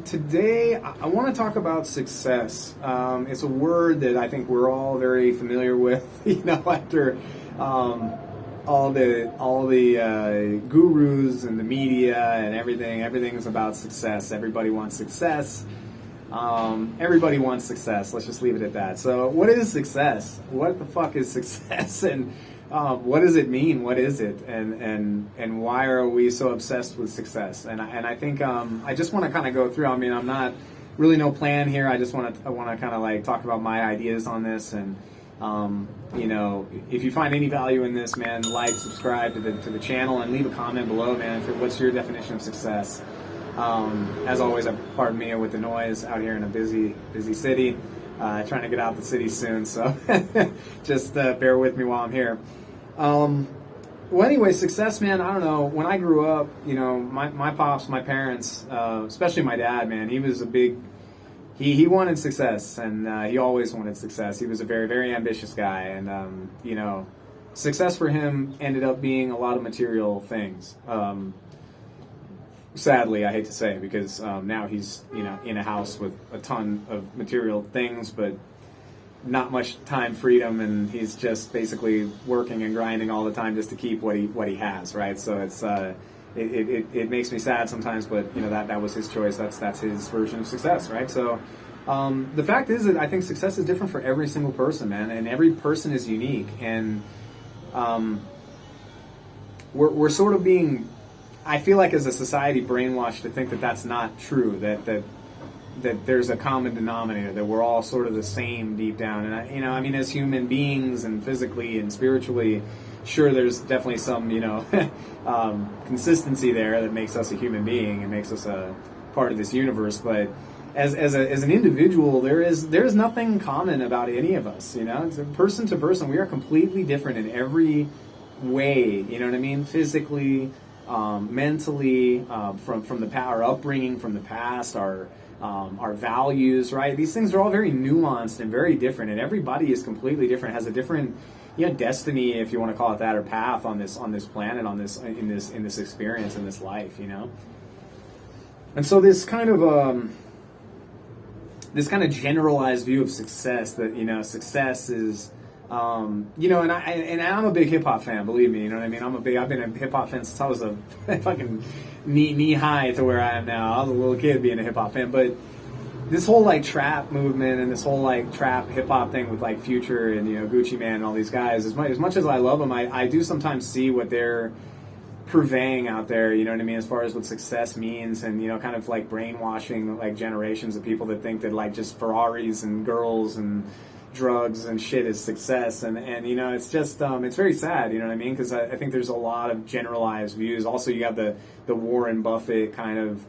Today, I want to talk about success. It's a word that I think we're all very familiar with. After um, all the gurus and the media and everything's about success. Everybody wants success. Everybody wants success. Let's just leave it at that. So, what is success? What the fuck is success? And what does it mean? What is it? And why are we so obsessed with success? And I think I just want to kind of go through. I mean, I'm not really no plan here. I want to kind of like talk about my ideas on this. And if you find any value in this, man, like, subscribe to the channel, and leave a comment below, man. What's your definition of success? As always, pardon me with the noise out here in a busy city. Trying to get out the city soon, so just bear with me while I'm here. Well, anyway, success, man. I don't know. When I grew up, my pops, my parents, especially my dad, man, he was a big. He wanted success, and he always wanted success. He was a very, very ambitious guy, and success for him ended up being a lot of material things. Sadly, I hate to say, because now he's in a house with a ton of material things, but not much time freedom, and he's just basically working and grinding all the time just to keep what he has, right? So it's it makes me sad sometimes, but that was his choice. That's his version of success, right? So the fact is that I think success is different for every single person, man, and every person is unique, and we're sort of being, I feel like, as a society, brainwashed to think that that's not true, that there's a common denominator, that we're all sort of the same deep down. And I mean, as human beings and physically and spiritually, sure, there's definitely some consistency there that makes us a human being and makes us a part of this universe. But as an individual, there is nothing common about any of us. It's person to person, we are completely different in every way. You know what I mean? Physically. Mentally, from our upbringing, from the past, our values, right? These things are all very nuanced and very different, and everybody is completely different, has a different destiny, if you want to call it that, or path on this planet, in this experience, in this life, And so this kind of generalized view of success, that success is. And I'm a big hip hop fan, believe me. You know what I mean? I've been a hip hop fan since I was a fucking knee high to where I am now. I was a little kid being a hip hop fan, but this whole like trap movement and this whole like trap hip hop thing with like Future and Gucci Mane and all these guys, as much as I love them, I do sometimes see what they're purveying out there. You know what I mean? As far as what success means, and kind of like brainwashing like generations of people that think that like just Ferraris and girls and drugs and shit is success, and it's just it's very sad, you know what I mean, because I think there's a lot of generalized views. Also, you have the Warren Buffett kind of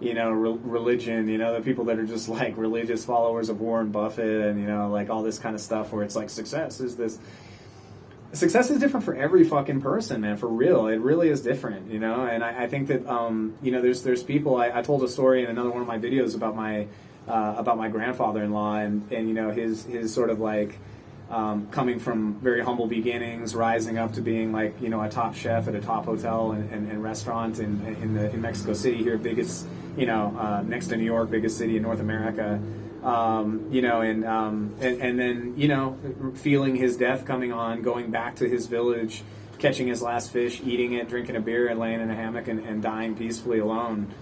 religion, the people that are just like religious followers of Warren Buffett, and like all this kind of stuff where it's like success is different for every fucking person, man, for real. It really is different, and I think that there's people. I told a story in another one of my videos about my grandfather-in-law, and his sort of like coming from very humble beginnings, rising up to being like a top chef at a top hotel and restaurant in Mexico City here, biggest next to New York, biggest city in North America, and then feeling his death coming on, going back to his village, catching his last fish, eating it, drinking a beer, and laying in a hammock and dying peacefully alone.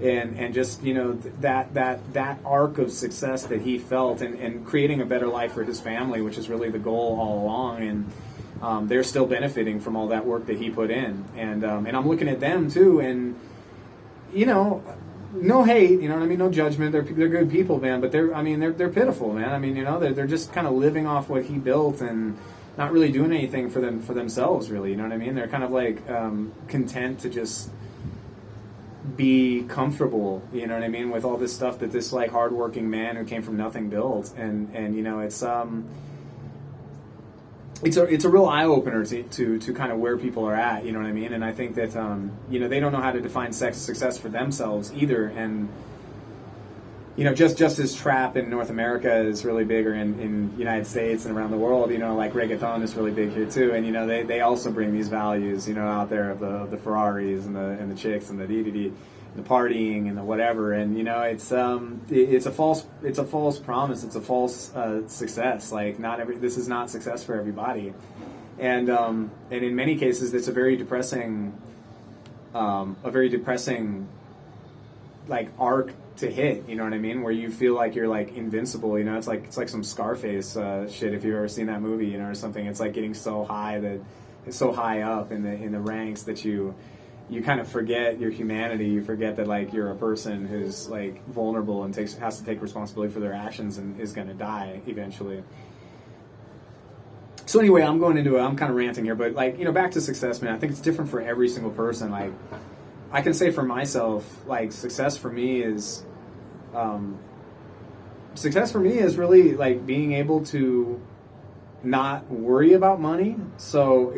And just that arc of success that he felt, and creating a better life for his family, which is really the goal all along, and they're still benefiting from all that work that he put in, and I'm looking at them too, and no hate, what I mean, no judgment. They're good people, man, but they're pitiful, man. I mean, they're just kind of living off what he built and not really doing anything for themselves, really. You know what I mean? They're kind of like content to just be comfortable, you know what I mean, with all this stuff that this like hardworking man who came from nothing built, and it's a real eye opener to kind of where people are at, you know what I mean, and I think that they don't know how to define success for themselves either, and just as trap in North America is really big, or in United States and around the world, like reggaeton is really big here too, and they also bring these values, out there of the Ferraris and the chicks and the dee. the partying and the whatever, and it's a false promise. It's a false success. Like this is not success for everybody, and in many cases it's a very depressing like arc to hit. You know what I mean? Where you feel like you're like invincible. It's like some Scarface shit, if you've ever seen that movie, or something. It's like getting so high that it's so high up in the ranks that you kind of forget your humanity. You forget that like you're a person who's like vulnerable and has to take responsibility for their actions and is going to die eventually. So anyway, I'm kind of ranting here, but like, back to success, man. I think it's different for every single person. Like, I can say for myself, like, success for me is really like being able to not worry about money. So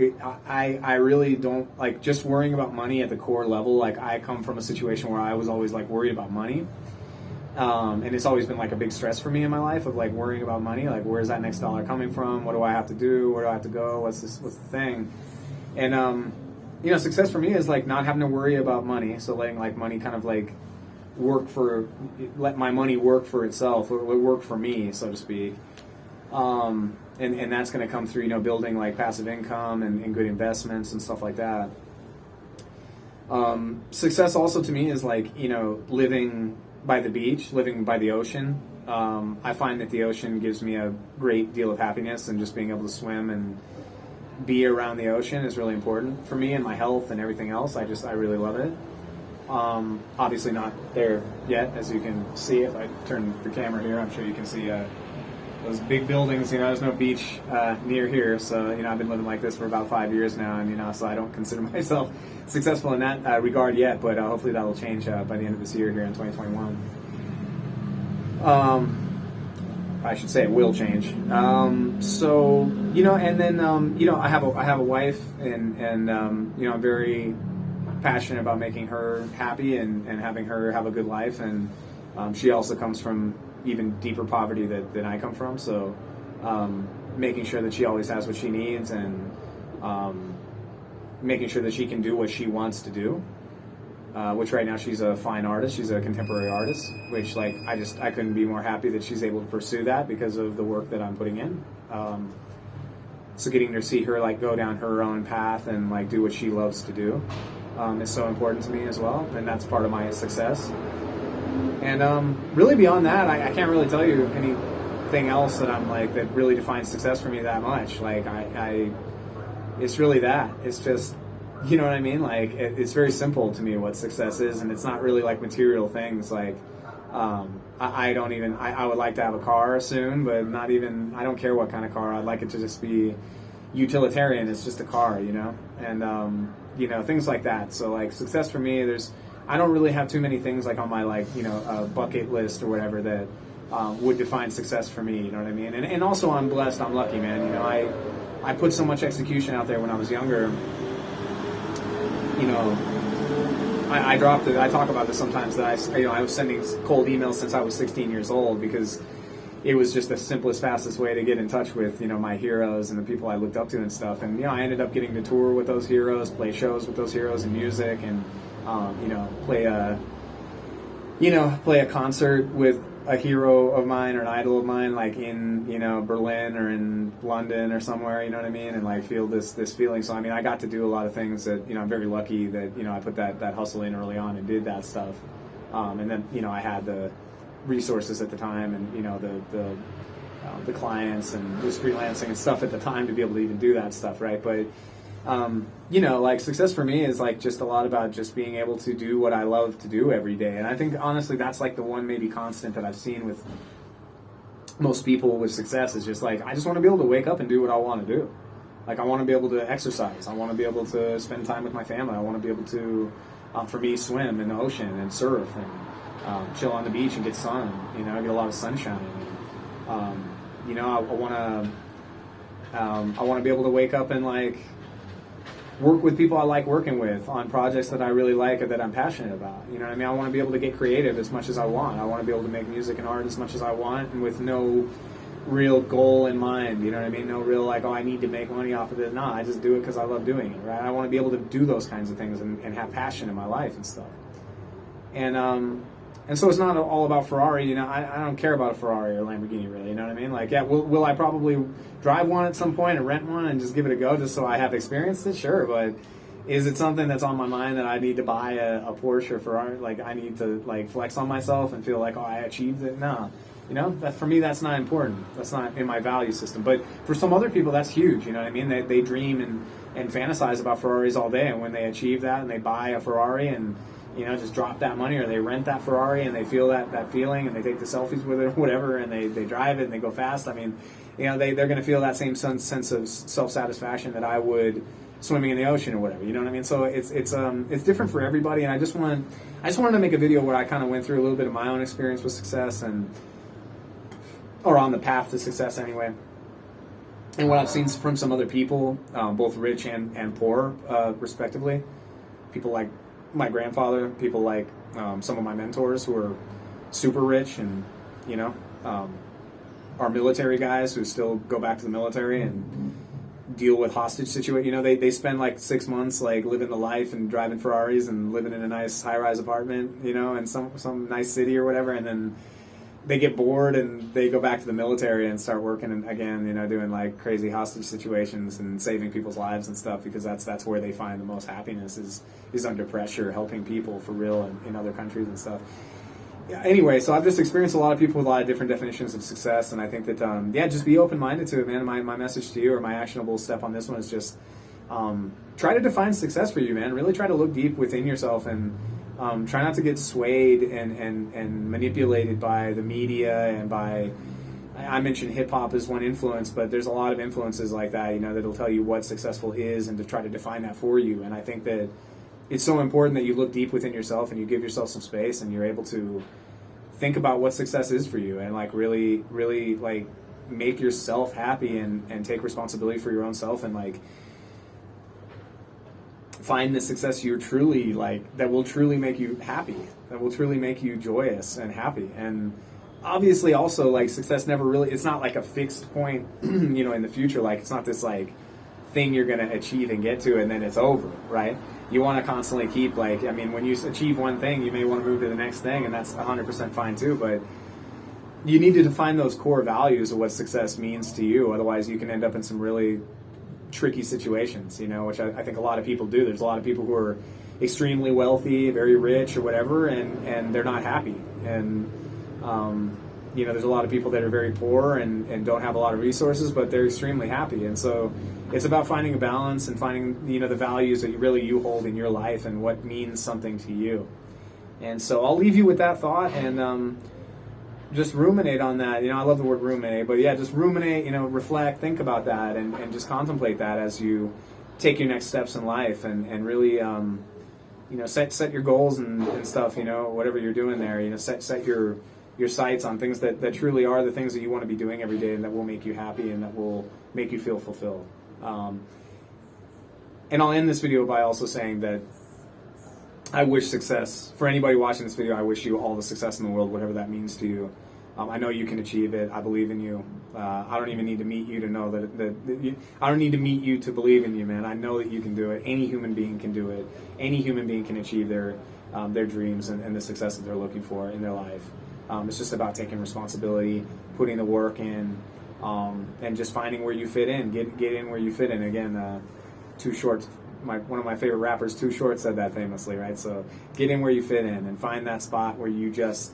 I really don't like just worrying about money at the core level. Like, I come from a situation where I was always like worried about money. And it's always been like a big stress for me in my life of like worrying about money. Like, where's that next dollar coming from? What do I have to do? Where do I have to go? What's the thing? And, success for me is like not having to worry about money. So letting like money kind of like let my money work for itself, or work for me, so to speak. And that's going to come through, building like passive income and good investments and stuff like that. Success also to me is like, living by the beach, living by the ocean. I find that the ocean gives me a great deal of happiness, and just being able to swim and be around the ocean is really important for me and my health and everything else. I really love it. Obviously not there yet, as you can see. If I turn the camera here, I'm sure you can see those big buildings. There's no beach near here, so I've been living like this for about 5 years now, and so I don't consider myself successful in that regard yet, but hopefully that will change by the end of this year here in 2021. I should say it will change. So and then I have a wife, and I'm very passionate about making her happy and having her have a good life, and she also comes from even deeper poverty than I come from, so making sure that she always has what she needs, and making sure that she can do what she wants to do, which right now she's a fine artist, she's a contemporary artist, which like I couldn't be more happy that she's able to pursue that because of the work that I'm putting in. So getting to see her like go down her own path and like do what she loves to do is so important to me as well, and that's part of my success. And really beyond that, I can't really tell you anything else that I'm like that really defines success for me that much. Like it's really that. It's just, you know what I mean? Like it's very simple to me what success is, and it's not really like material things. Like I would like to have a car soon, but I don't care what kind of car. I'd like it to just be utilitarian. It's just a car, and things like that. So like success for me, I don't really have too many things like on my like bucket list or whatever that would define success for me. You know what I mean? And also I'm blessed. I'm lucky, man. I put so much execution out there when I was younger. I dropped it. I talk about this sometimes that I was sending cold emails since I was 16 years old because it was just the simplest, fastest way to get in touch with my heroes and the people I looked up to and stuff. And I ended up getting to tour with those heroes, play shows with those heroes in music, and play a concert with a hero of mine or an idol of mine, like in Berlin or in London or somewhere, you know what I mean, and like feel this feeling. So I got to do a lot of things that I'm very lucky that I put that hustle in early on and did that stuff, and then I had the resources at the time, and the clients, and was freelancing and stuff at the time to be able to even do that stuff, right? But like success for me is like just a lot about just being able to do what I love to do every day. And I think honestly that's like the one maybe constant that I've seen with most people with success is just like, I just want to be able to wake up and do what I want to do. Like I want to be able to exercise. I want to be able to spend time with my family. I want to be able to, for me, swim in the ocean and surf and chill on the beach and get sun. Get a lot of sunshine. And, I want to be able to wake up and like work with people I like working with on projects that I really like or that I'm passionate about. I want to be able to get creative as much as I want. I want to be able to make music and art as much as I want, and with no real goal in mind. No real like, I need to make money off of this. No, I just do it because I love doing it, right? I want to be able to do those kinds of things and have passion in my life and stuff. And so it's not all about Ferrari, you know. I don't care about a Ferrari or Lamborghini, really. You know what I mean? Like, yeah, will I probably drive one at some point and rent one and just give it a go just so I have experienced it? Sure, but is it something that's on my mind that I need to buy a Porsche or Ferrari? Like, I need to like flex on myself and feel like, oh, I achieved it? No. You know, that for me, that's not important. That's not in my value system. But for some other people, that's huge. You know what I mean? They dream and fantasize about Ferraris all day, and when they achieve that and they buy a Ferrari and, you know, just drop that money, or they rent that Ferrari and they feel that feeling and they take the selfies with it or whatever, and they drive it and they go fast. I mean, you know, they're going to feel that same sense of self-satisfaction that I would swimming in the ocean or whatever. You know what I mean? So it's different for everybody, and I just wanted to make a video where I kind of went through a little bit of my own experience with success, or on the path to success anyway, and what I've seen from some other people, both rich and poor, respectively. People like my grandfather, people like some of my mentors who are super rich, and, you know, are military guys who still go back to the military and deal with hostage situation. You know, they spend like 6 months like living the life and driving Ferraris and living in a nice high-rise apartment, you know, in some nice city or whatever, and then they get bored and they go back to the military and start working and again, you know, doing like crazy hostage situations and saving people's lives and stuff, because that's where they find the most happiness is under pressure, helping people for real in other countries and stuff. Yeah, anyway, so I've just experienced a lot of people with a lot of different definitions of success, and I think that yeah, just be open-minded to it, man. My message to you, or my actionable step on this one, is just try to define success for you, man. Really try to look deep within yourself and try not to get swayed and manipulated by the media and by, I mentioned hip hop as one influence, but there's a lot of influences like that, you know, that'll tell you what successful is and to try to define that for you. And I think that it's so important that you look deep within yourself and you give yourself some space and you're able to think about what success is for you, and like really like make yourself happy and take responsibility for your own self, and like find the success you're truly like, that will truly make you happy, that will truly make you joyous and happy. And obviously also, like, success never really, it's not like a fixed point, you know, in the future. Like, it's not this like thing you're going to achieve and get to and then it's over, right? You want to constantly keep, like, I mean, when you achieve one thing, you may want to move to the next thing, and that's 100% fine too, but you need to define those core values of what success means to you. Otherwise you can end up in some really tricky situations, you know, which I think a lot of people do. There's a lot of people who are extremely wealthy, very rich or whatever, and they're not happy. And you know, there's a lot of people that are very poor and don't have a lot of resources, but they're extremely happy. And so it's about finding a balance and finding, you know, the values that you hold in your life and what means something to you. And so I'll leave you with that thought, and just ruminate on that. You know, I love the word ruminate, but yeah, just ruminate, you know, reflect, think about that, and just contemplate that as you take your next steps in life, and really, you know, set your goals and stuff, you know, whatever you're doing there, you know, set your sights on things that truly are the things that you want to be doing every day and that will make you happy and that will make you feel fulfilled. And I'll end this video by also saying that I wish success, for anybody watching this video, I wish you all the success in the world, whatever that means to you. I know you can achieve it. I believe in you. I don't even need to meet you to know that I don't need to meet you to believe in you, man. I know that you can do it. Any human being can do it. Any human being can achieve their dreams and the success that they're looking for in their life. It's just about taking responsibility, putting the work in, and just finding where you fit in. Get in where you fit in. Again, Too Short, one of my favorite rappers, Too Short, said that famously, right? So get in where you fit in and find that spot where you just,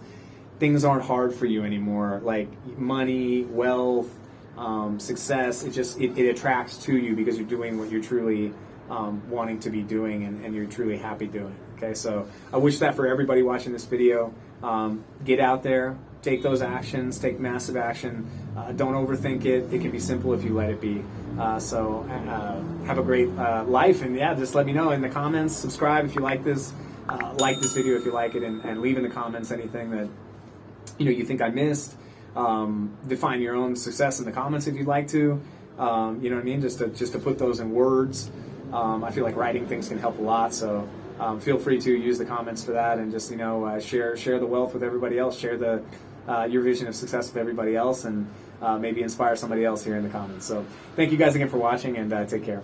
things aren't hard for you anymore. Like money, wealth, success, it attracts to you because you're doing what you're truly wanting to be doing and you're truly happy doing. Okay, so I wish that for everybody watching this video. Get out there, take those actions, take massive action. Don't overthink it. It can be simple if you let it be. So have a great life, and yeah, just let me know in the comments. Subscribe if you like this video if you like it, and leave in the comments anything that you think I missed. Define your own success in the comments if you'd like to. You know what I mean? Just to put those in words. I feel like writing things can help a lot, so feel free to use the comments for that, and just share the wealth with everybody else. Share your vision of success with everybody else, and maybe inspire somebody else here in the comments. So thank you guys again for watching, and take care.